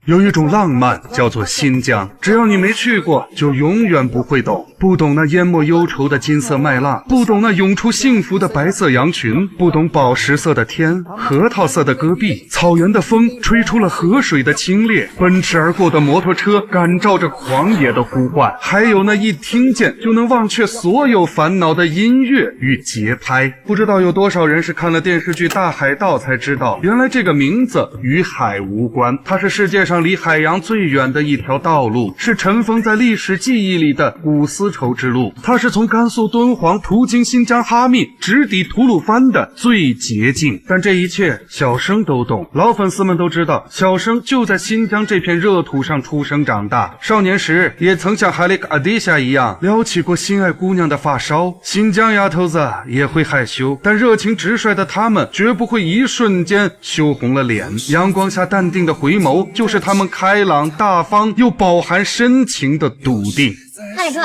有一种浪漫叫做新疆，只要你没去过，就永远不会懂。不懂那淹没忧愁的金色麦浪，不懂那涌出幸福的白色羊群，不懂宝石色的天，核桃色的戈壁，草原的风吹出了河水的清冽，奔驰而过的摩托车感召着狂野的呼唤，还有那一听见就能忘却所有烦恼的音乐与节拍。不知道有多少人是看了电视剧《大海盗》才知道，原来这个名字与海无关，它是世界上离海洋最远的一条道路，是尘封在历史记忆里的古丝绸之路，它是从甘肃敦煌途经新疆哈密直抵吐鲁番的最捷径。但这一切小生都懂，老粉丝们都知道，小生就在新疆这片热土上出生长大，少年时也曾像哈里克阿迪夏一样撩起过心爱姑娘的发梢。新疆丫头子也会害羞，但热情直率的她们绝不会一瞬间羞红了脸，阳光下淡定的回眸就是她们开朗大方又饱含深情的笃定。哈里克，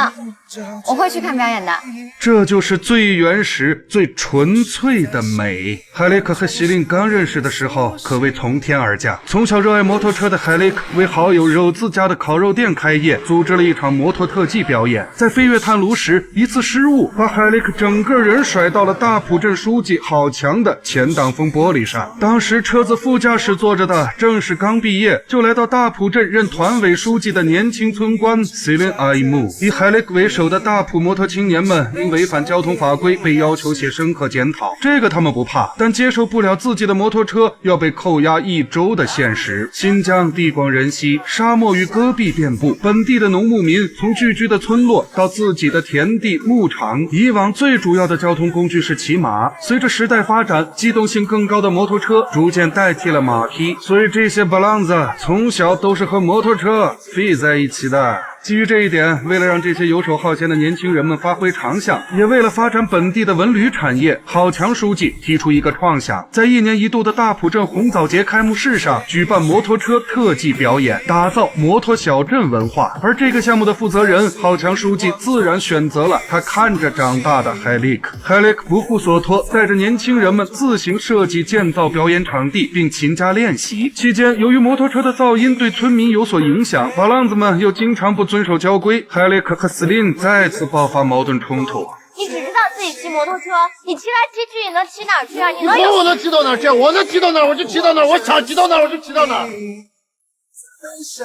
我会去看表演的。这就是最原始最纯粹的美。海雷克和席琳刚认识的时候可谓从天而降，从小热爱摩托车的海雷克为好友肉自家的烤肉店开业，组织了一场摩托特技表演。在飞越探炉时，一次失误把海雷克整个人甩到了大浦镇书记郝强的前挡风玻璃上。当时车子副驾驶坐着的正是刚毕业就来到大浦镇任团委书记的年轻村官席琳阿伊木。以海雷克为首的大浦摩托青年们因违反交通法规被要求写深刻检讨，这个他们不怕，但接受不了自己的摩托车要被扣押1周的现实。新疆地广人稀，沙漠与戈壁遍布，本地的农牧民从聚居的村落到自己的田地牧场，以往最主要的交通工具是骑马，随着时代发展，机动性更高的摩托车逐渐代替了马匹，所以这些巴郎子从小都是和摩托车飞在一起的。基于这一点，为了让这些游手好闲的年轻人们发挥长项，也为了发展本地的文旅产业，郝强书记提出一个创想，在1年1度的大浦镇红枣节开幕式上举办摩托车特技表演，打造摩托小镇文化。而这个项目的负责人郝强书记自然选择了他看着长大的海利克。海利克不负所托，带着年轻人们自行设计建造表演场地，并勤加练习。期间，由于摩托车的噪音对村民有所影响，巴浪子们又经常不遵守交规，海雷克和斯林再次爆发矛盾冲突。你只知道自己骑摩托车，你骑来骑去，你能骑哪儿去啊？你能有？我能骑到哪儿去？我能骑到哪儿我就骑到哪儿，我想骑到哪儿我就骑到哪儿。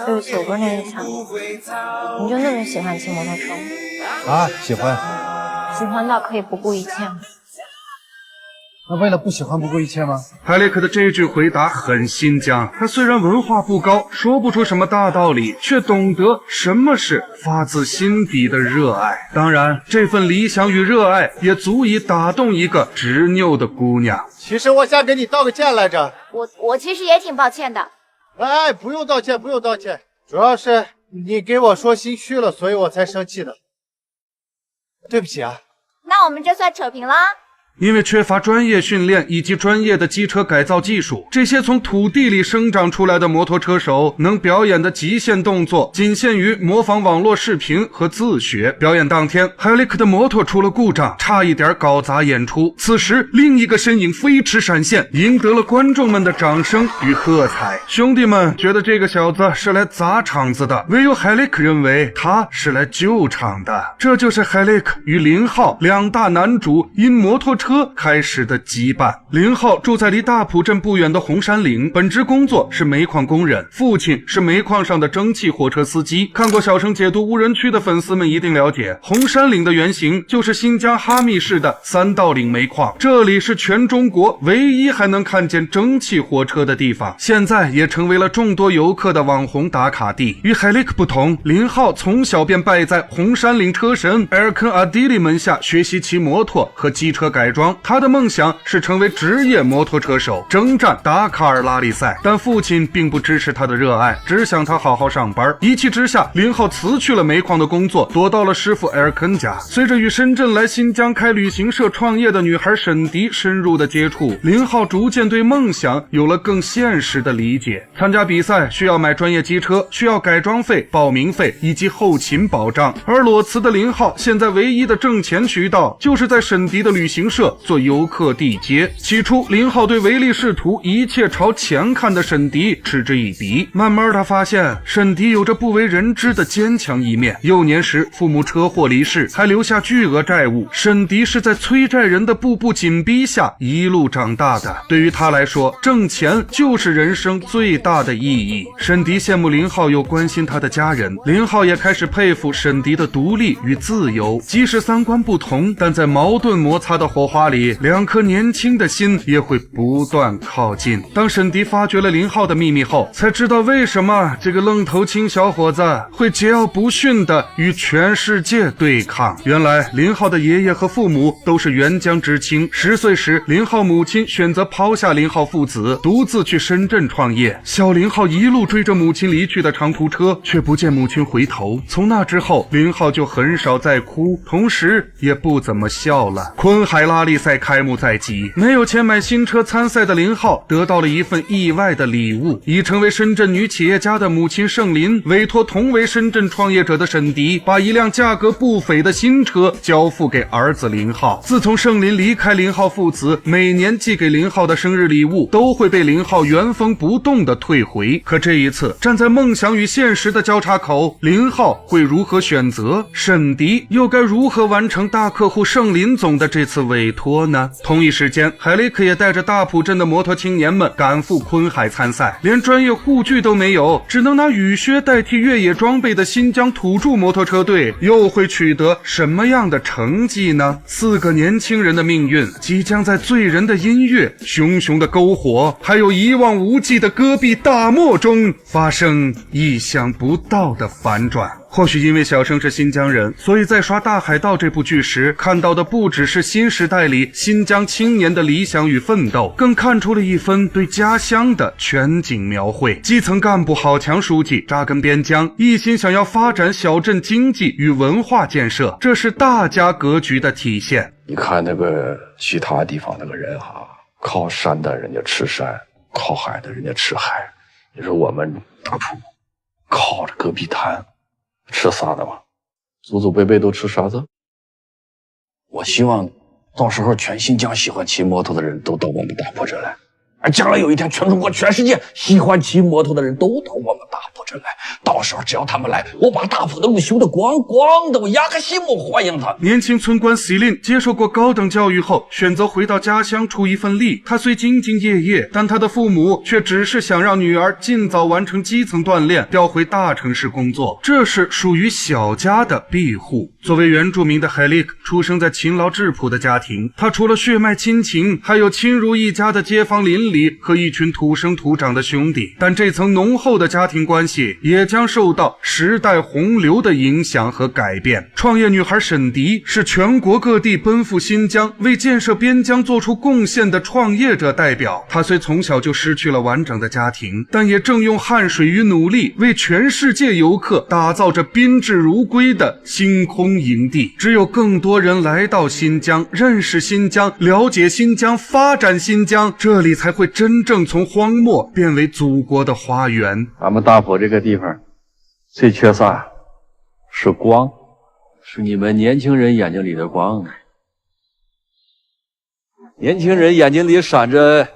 对不起，我不是那个想法。你就那么喜欢骑摩托车吗？啊，喜欢。喜欢到可以不顾一切吗？那为了不喜欢不顾一切吗？海雷克的这句回答很新疆，他虽然文化不高，说不出什么大道理，却懂得什么是发自心底的热爱。当然，这份理想与热爱也足以打动一个执拗的姑娘。其实我想给你道个歉来着。我其实也挺抱歉的。哎，不用道歉，不用道歉，主要是你给我说心虚了，所以我才生气的。对不起啊。那我们这算扯平了。因为缺乏专业训练以及专业的机车改造技术，这些从土地里生长出来的摩托车手能表演的极限动作仅限于模仿网络视频和自学。表演当天，海利克的摩托出了故障，差一点搞砸演出。此时另一个身影飞驰闪现，赢得了观众们的掌声与喝彩。兄弟们觉得这个小子是来砸场子的，唯有海利克认为他是来救场的。这就是海利克与林浩两大男主因摩托车开始的羁绊。林浩住在离大浦镇不远的红山岭，本职工作是煤矿工人，父亲是煤矿上的蒸汽火车司机。看过小生解读无人区的粉丝们一定了解，红山岭的原型就是新疆哈密市的三道岭煤矿，这里是全中国唯一还能看见蒸汽火车的地方，现在也成为了众多游客的网红打卡地。与海利克不同，林浩从小便拜在红山岭车神埃尔肯阿迪里门下学习骑摩托和机车改装。他的梦想是成为职业摩托车手，征战达喀尔拉力赛，但父亲并不支持他的热爱，只想他好好上班。一气之下，林浩辞去了煤矿的工作，躲到了师傅埃尔肯家。随着与深圳来新疆开旅行社创业的女孩沈迪深入的接触，林浩逐渐对梦想有了更现实的理解。参加比赛需要买专业机车，需要改装费、报名费以及后勤保障，而裸辞的林浩现在唯一的挣钱渠道就是在沈迪的旅行社舍做游客地接。起初林浩对唯利是图、一切朝钱看的沈迪嗤之以鼻，慢慢他发现沈迪有着不为人知的坚强一面。幼年时父母车祸离世，还留下巨额债务，沈迪是在催债人的步步紧逼下一路长大的。对于他来说，挣钱就是人生最大的意义。沈迪羡慕林浩又关心他的家人，林浩也开始佩服沈迪的独立与自由。即使三观不同，但在矛盾摩擦的火花里，两颗年轻的心也会不断靠近。当沈迪发觉了林浩的秘密后，才知道为什么这个愣头青小伙子会桀骜不驯地与全世界对抗。原来林浩的爷爷和父母都是援疆知青，10岁时林浩母亲选择抛下林浩父子，独自去深圳创业。小林浩一路追着母亲离去的长途车，却不见母亲回头。从那之后，林浩就很少再哭，同时也不怎么笑了。昆海拉力赛开幕在即，没有钱买新车参赛的林浩得到了一份意外的礼物。已成为深圳女企业家的母亲盛林委托同为深圳创业者的沈迪，把一辆价格不菲的新车交付给儿子林浩。自从盛林离开林浩父子，每年寄给林浩的生日礼物都会被林浩原封不动地退回。可这一次，站在梦想与现实的交叉口，林浩会如何选择？沈迪又该如何完成大客户盛林总的这次委托呢？同一时间，海雷克也带着大埔镇的摩托青年们赶赴昆海参赛，连专业护具都没有，只能拿雨靴代替越野装备的新疆土著摩托车队又会取得什么样的成绩呢？4个年轻人的命运即将在醉人的音乐、熊熊的篝火，还有一望无际的戈壁大漠中发生意想不到的反转。或许因为小生是新疆人，所以在刷《大海盗》这部剧时，看到的不只是新时代里新疆青年的理想与奋斗，更看出了一份对家乡的全景描绘。基层干部郝强书记扎根边疆，一心想要发展小镇经济与文化建设，这是大家格局的体现。你看那个其他地方那个人靠山的人家吃山，靠海的人家吃海。你说我们大埔靠着戈壁滩吃啥的嘛？祖祖辈辈都吃啥子？我希望到时候全新疆喜欢骑摩托的人都到我们大埔镇来，而将来有一天全中国全世界喜欢骑摩托的人都到我们大埔镇来，到时候只要他们来，我把大埔的路修得光光的，我压个心我欢迎他。年轻村官席琳接受过高等教育后，选择回到家乡出一份力。他虽兢兢业业，但他的父母却只是想让女儿尽早完成基层锻炼，调回大城市工作，这是属于小家的庇护。作为原住民的海利克出生在勤劳质朴的家庭，他除了血脉亲情，还有亲如一家的街坊邻里和一群土生土长的兄弟。但这层浓厚的家庭关系也将受到时代洪流的影响和改变。创业女孩沈迪是全国各地奔赴新疆，为建设边疆做出贡献的创业者代表。她虽从小就失去了完整的家庭，但也正用汗水与努力为全世界游客打造着宾至如归的星空营地。只有更多人来到新疆，认识新疆，了解新疆，发展新疆，这里才会真正从荒漠变为祖国的花园。俺们大埔这个地方最缺啥？是光，是你们年轻人眼睛里的光。年轻人眼睛里闪着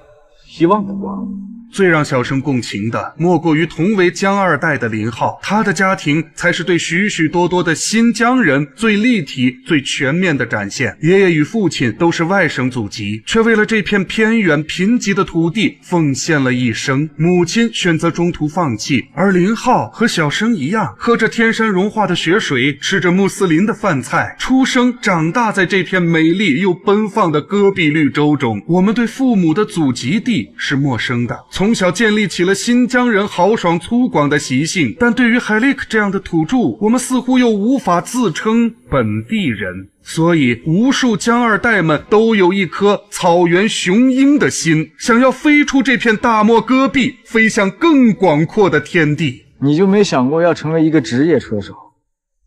希望的光。最让小生共情的莫过于同为江二代的林浩，他的家庭才是对许许多多的新疆人最立体最全面的展现。爷爷与父亲都是外省祖籍，却为了这片偏远贫瘠的土地奉献了一生。母亲选择中途放弃，而林浩和小生一样，喝着天山融化的雪水，吃着穆斯林的饭菜，出生长大在这片美丽又奔放的戈壁绿洲中。我们对父母的祖籍地是陌生的，从小建立起了新疆人豪爽粗犷的习性，但对于海利克这样的土著，我们似乎又无法自称本地人。所以无数江二代们都有一颗草原雄鹰的心，想要飞出这片大漠戈壁，飞向更广阔的天地。你就没想过要成为一个职业车手，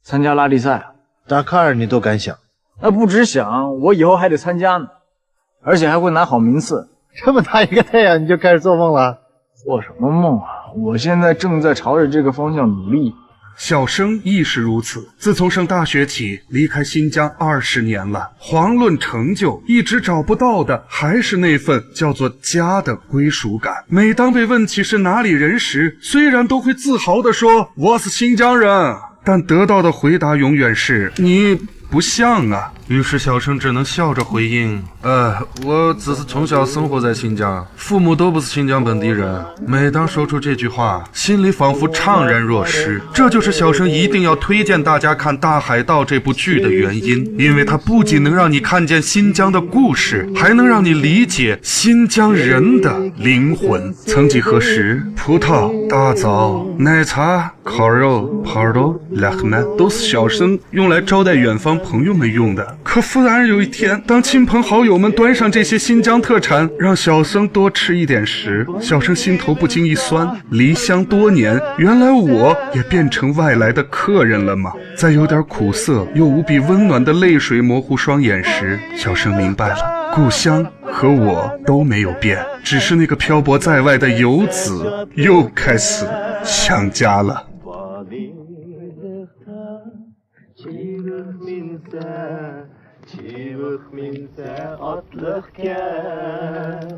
参加拉力赛啊？达喀尔你都敢想？那不只想，我以后还得参加呢，而且还会拿好名次。这么大一个太阳你就开始做梦了？做什么梦啊！我现在正在朝着这个方向努力。小生亦是如此。自从上大学起，离开新疆20年了，遑论成就，一直找不到的还是那份叫做家的归属感。每当被问起是哪里人时，虽然都会自豪地说我是新疆人，但得到的回答永远是你不像啊。于是小生只能笑着回应，我只是从小生活在新疆，父母都不是新疆本地人。每当说出这句话，心里仿佛怅然若失。这就是小生一定要推荐大家看《大海盗》这部剧的原因，因为它不仅能让你看见新疆的故事，还能让你理解新疆人的灵魂。曾几何时，葡萄、大枣、奶茶、烤肉、泡豆、拉赫曼都是小生用来招待远方朋友们用的。可忽然有一天，当亲朋好友们端上这些新疆特产，让小生多吃一点时，小生心头不禁一酸。离乡多年，原来我也变成外来的客人了吗？在有点苦涩又无比温暖的泪水模糊双眼时，小生明白了，故乡和我都没有变，只是那个漂泊在外的游子又开始想家了。Чибых минсә атлык кәм